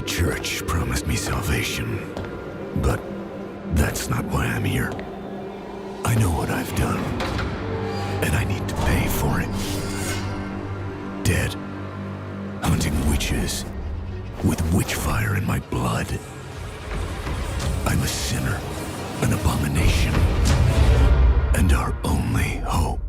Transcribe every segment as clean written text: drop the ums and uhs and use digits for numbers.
church promised me salvation, but that's not why I'm here. I know what I've done, and I need to pay for it. Dead, hunting witches, with witchfire in my blood. I'm a sinner, an abomination, and our only hope.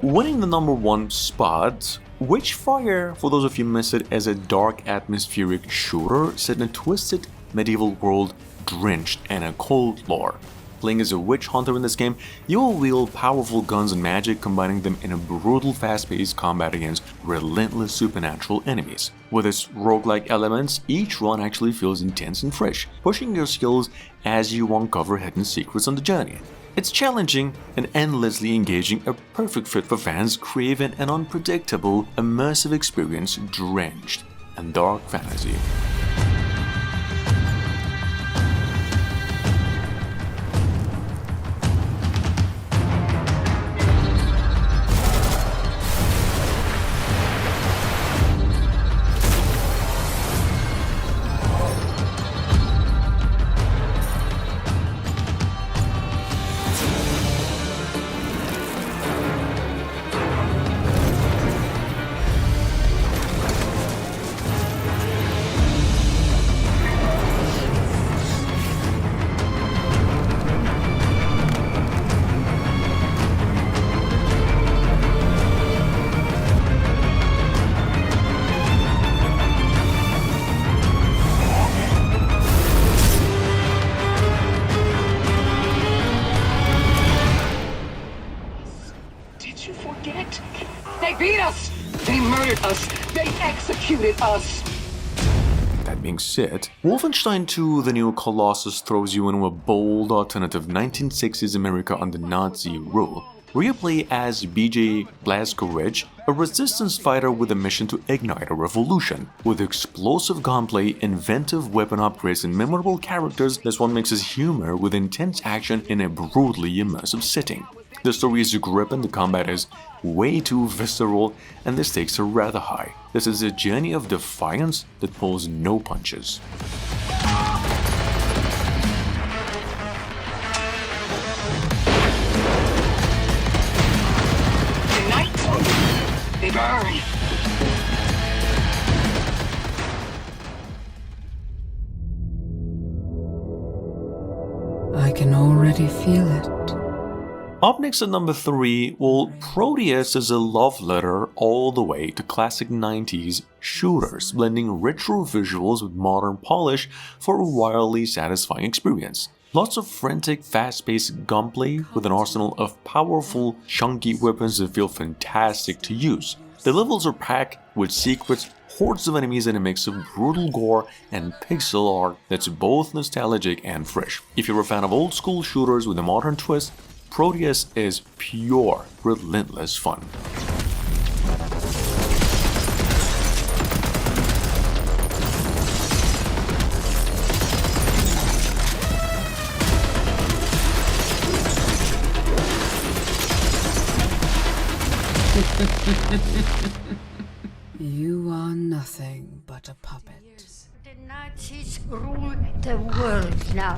Winning the #1 spot, Witchfire, for those of you who missed it, is a dark atmospheric shooter set in a twisted medieval world drenched in a cold lore. Playing as a witch hunter in this game, you will wield powerful guns and magic, combining them in a brutal fast-paced combat against relentless supernatural enemies. With its roguelike elements, each run actually feels intense and fresh, pushing your skills as you uncover hidden secrets on the journey. It's challenging and endlessly engaging, a perfect fit for fans craving an unpredictable, immersive experience drenched in dark fantasy. They beat us! They murdered us! They executed us! That being said, Wolfenstein II: The New Colossus throws you into a bold alternative 1960s America under Nazi rule, where you play as BJ Blazkowicz, a resistance fighter with a mission to ignite a revolution. With explosive gunplay, inventive weapon upgrades, and memorable characters, this one mixes humor with intense action in a brutally immersive setting. The story is gripping, the combat is way too visceral, and the stakes are rather high. This is a journey of defiance that pulls no punches. Tonight, they burn! I can already feel it. Up next at number 3, well, Prodeus is a love letter all the way to classic 90s shooters, blending retro visuals with modern polish for a wildly satisfying experience. Lots of frantic, fast-paced gunplay with an arsenal of powerful, chunky weapons that feel fantastic to use. The levels are packed with secrets, hordes of enemies, and a mix of brutal gore and pixel art that's both nostalgic and fresh. If you're a fan of old-school shooters with a modern twist, Prodeus is pure, relentless fun. You are nothing but a puppet. The Nazis rule the world now.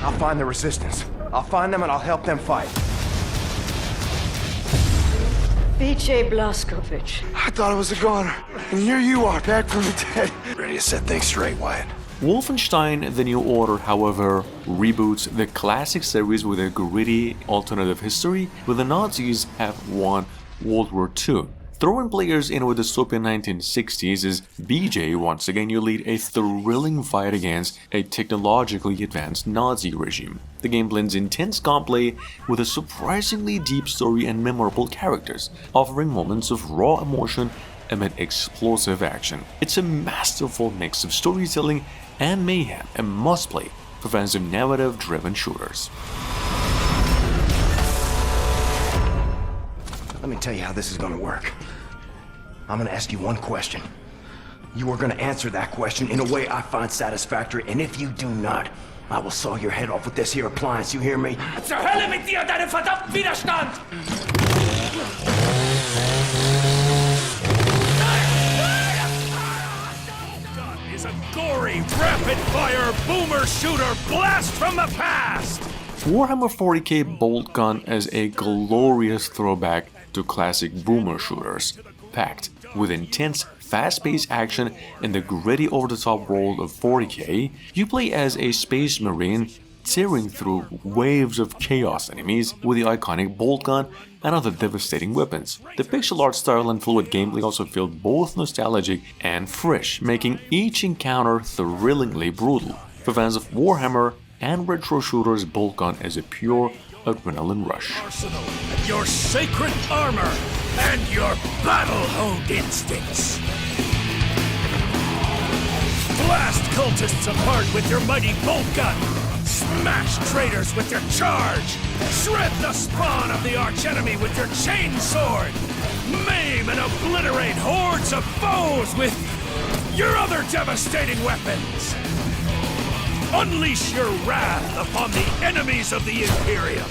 I'll find the resistance. I'll find them and I'll help them fight. BJ Blazkowicz. I thought I was a goner, and here you are, back from the dead. Ready to set things straight, Wyatt. Wolfenstein: The New Order, however, reboots the classic series with a gritty alternative history where the Nazis have won World War II. Throwing players in with the dystopian 1960s is BJ. Once again, you lead a thrilling fight against a technologically advanced Nazi regime. The game blends intense gunplay with a surprisingly deep story and memorable characters, offering moments of raw emotion amid explosive action. It's a masterful mix of storytelling and mayhem, a must-play for fans of narrative-driven shooters. Let me tell you how this is gonna work. I'm gonna ask you one question. You are gonna answer that question in a way I find satisfactory, and if you do not, I will saw your head off with this here appliance, you hear me? Zur Hölle mit dir, deinem verdammten Widerstand! is a gory, rapid-fire boomer shooter blast from the past! Warhammer 40k Boltgun is a glorious throwback to classic boomer shooters, packed with intense, fast-paced action in the gritty over-the-top world of 40k. You play as a space marine tearing through waves of chaos enemies with the iconic Boltgun and other devastating weapons. The pixel art style and fluid gameplay also feel both nostalgic and fresh, making each encounter thrillingly brutal. For fans of Warhammer and retro shooters, Boltgun is a pure adrenaline rush. Arsenal, your sacred armor, and your battle-honed instincts. Blast cultists apart with your mighty Boltgun. Smash traitors with your charge! Shred the spawn of the archenemy with your chainsword! Maim and obliterate hordes of foes with your other devastating weapons! Unleash your wrath upon the enemies of the Imperium!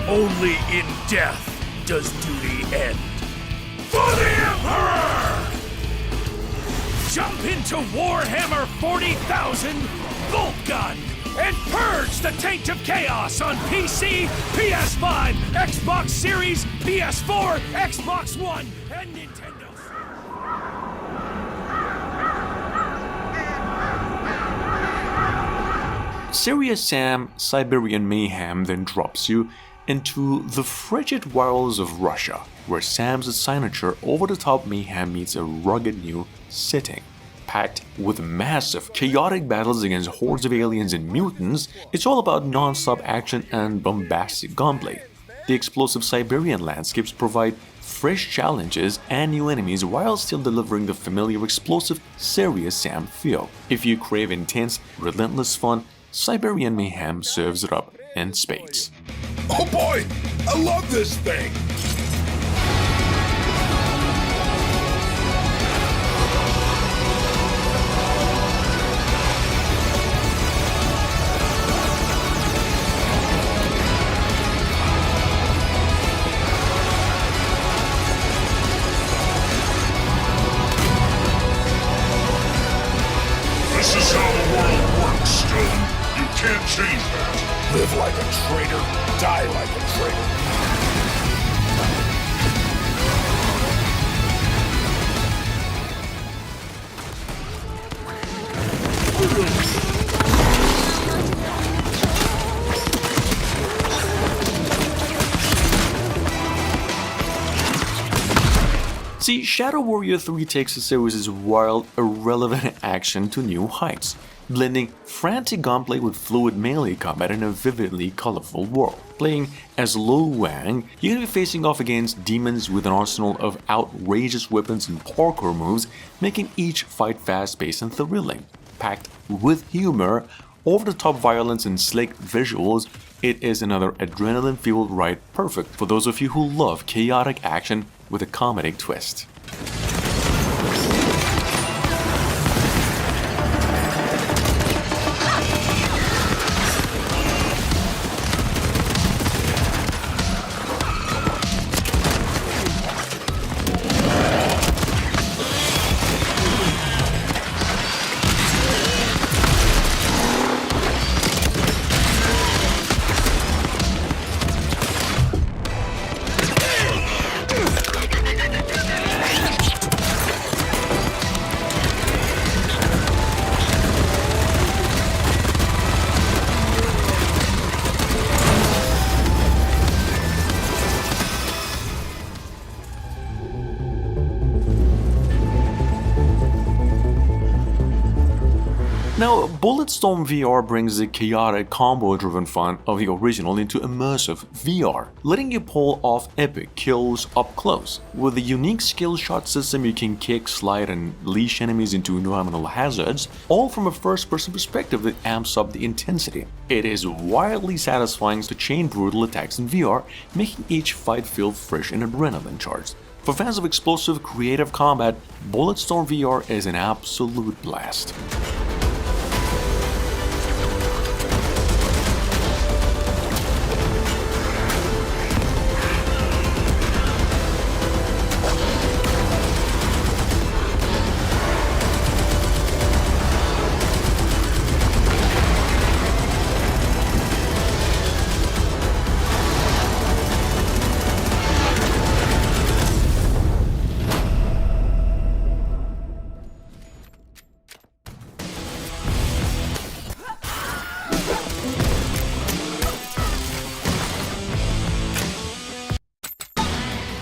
Only in death does duty end. For the Emperor! Jump into Warhammer 40,000 Boltgun! And purge the taint of chaos on PC, PS5, Xbox Series, PS4, Xbox One, and Nintendo. Serious Sam Siberian Mayhem then drops you into the frigid wilds of Russia, where Sam's signature over-the-top mayhem meets a rugged new setting. Packed with massive, chaotic battles against hordes of aliens and mutants, it's all about non-stop action and bombastic gunplay. The explosive Siberian landscapes provide fresh challenges and new enemies while still delivering the familiar explosive Serious Sam feel. If you crave intense, relentless fun, Siberian Mayhem serves it up in spades. Oh boy! I love this thing! This is how the world works, Stone. You can't change that. Live like a traitor, die like a traitor. See, Shadow Warrior 3 takes the series' wild, irrelevant action to new heights, blending frantic gunplay with fluid melee combat in a vividly colorful world. Playing as Lo Wang, you're gonna be facing off against demons with an arsenal of outrageous weapons and parkour moves, making each fight fast-paced and thrilling. Packed with humor, over-the-top violence and slick visuals, it is another adrenaline-fueled ride perfect for those of you who love chaotic action with a comedic twist. Now, Bulletstorm VR brings the chaotic combo-driven fun of the original into immersive VR, letting you pull off epic kills up close. With a unique skill shot system, you can kick, slide, and leash enemies into environmental hazards, all from a first-person perspective that amps up the intensity. It is wildly satisfying to chain brutal attacks in VR, making each fight feel fresh and adrenaline-charged. For fans of explosive, creative combat, Bulletstorm VR is an absolute blast.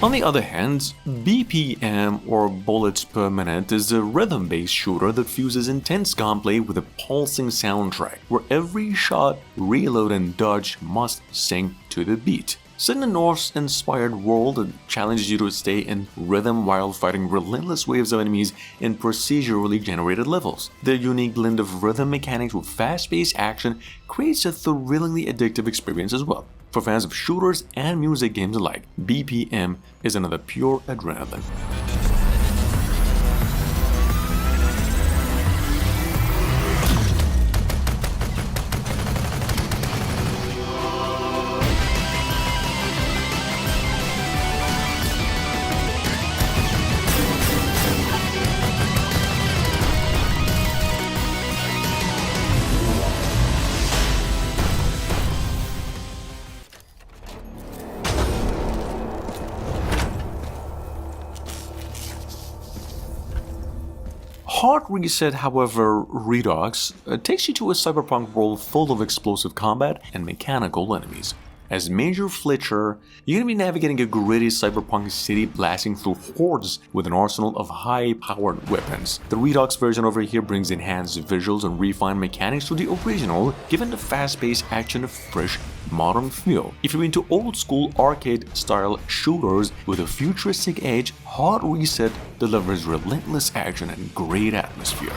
On the other hand, BPM or Bullets per Minute is a rhythm-based shooter that fuses intense gunplay with a pulsing soundtrack, where every shot, reload and dodge must sync to the beat. Set in a Norse-inspired world that challenges you to stay in rhythm while fighting relentless waves of enemies in procedurally generated levels. Their unique blend of rhythm mechanics with fast-paced action creates a thrillingly addictive experience as well. For fans of shooters and music games alike, BPM is another pure adrenaline. Hard Reset, however, Redux, takes you to a cyberpunk world full of explosive combat and mechanical enemies. As Major Fletcher, you're going to be navigating a gritty cyberpunk city blasting through hordes with an arsenal of high-powered weapons. The Redux version over here brings enhanced visuals and refined mechanics to the original, giving the fast-paced action a fresh, modern feel. If you're into old-school arcade-style shooters with a futuristic edge, Hard Reset delivers relentless action and great atmosphere.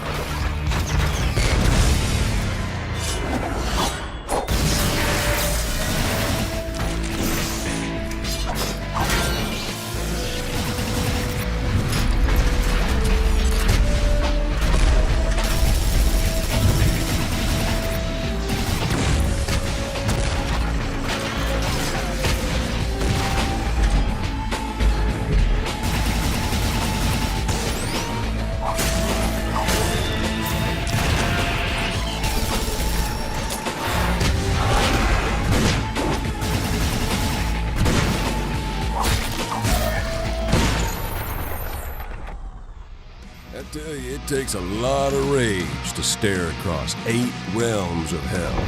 I tell you, it takes a lot of rage to stare across 8 realms of hell,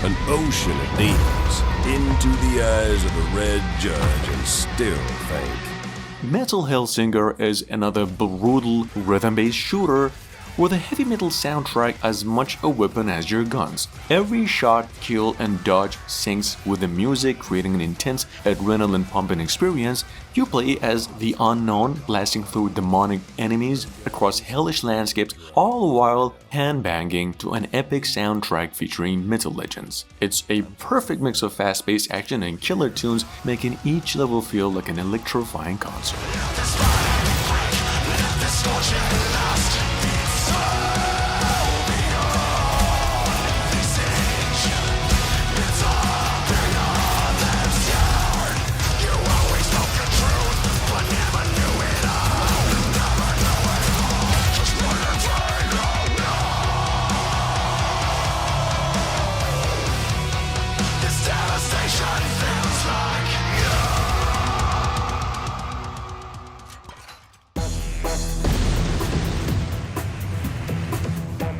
an ocean of demons, into the eyes of the Red Judge and still think. Metal Hellsinger is another brutal rhythm-based shooter with a heavy metal soundtrack as much a weapon as your guns. Every shot, kill, and dodge syncs with the music, creating an intense adrenaline-pumping experience. You play as the Unknown, blasting through demonic enemies across hellish landscapes, all while handbanging to an epic soundtrack featuring metal legends. It's a perfect mix of fast-paced action and killer tunes, making each level feel like an electrifying concert.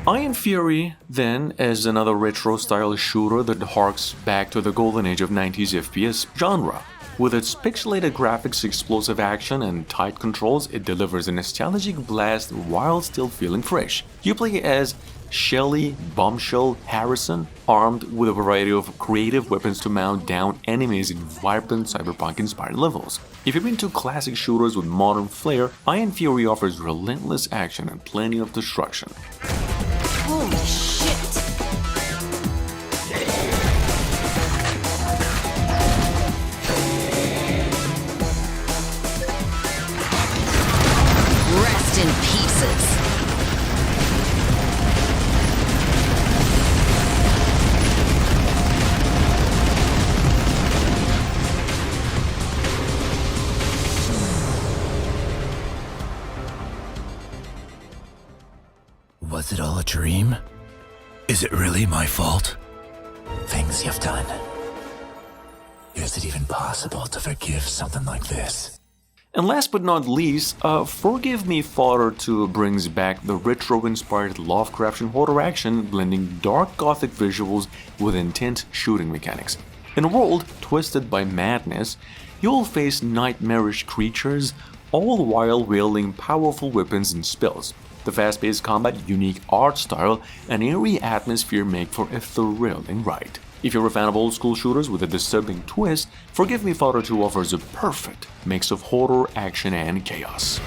Iron Fury, then, is another retro-style shooter that harks back to the golden age of 90s FPS genre. With its pixelated graphics, explosive action, and tight controls, it delivers a nostalgic blast while still feeling fresh. You play as Shelly Bombshell Harrison, armed with a variety of creative weapons to mount down enemies in vibrant cyberpunk-inspired levels. If you're into classic shooters with modern flair, Iron Fury offers relentless action and plenty of destruction. Holy shit! Rest in pieces. Was it all a dream? Is it really my fault? Things you've done. Is it even possible to forgive something like this? And last but not least, Forgive Me Father 2 brings back the retro-inspired Lovecraftian horror action, blending dark gothic visuals with intense shooting mechanics. In a world twisted by madness, you'll face nightmarish creatures, all while wielding powerful weapons and spells. The fast-paced combat, unique art style, and eerie atmosphere make for a thrilling ride. If you're a fan of old-school shooters with a disturbing twist, Forgive Me Father 2 offers a perfect mix of horror, action, and chaos.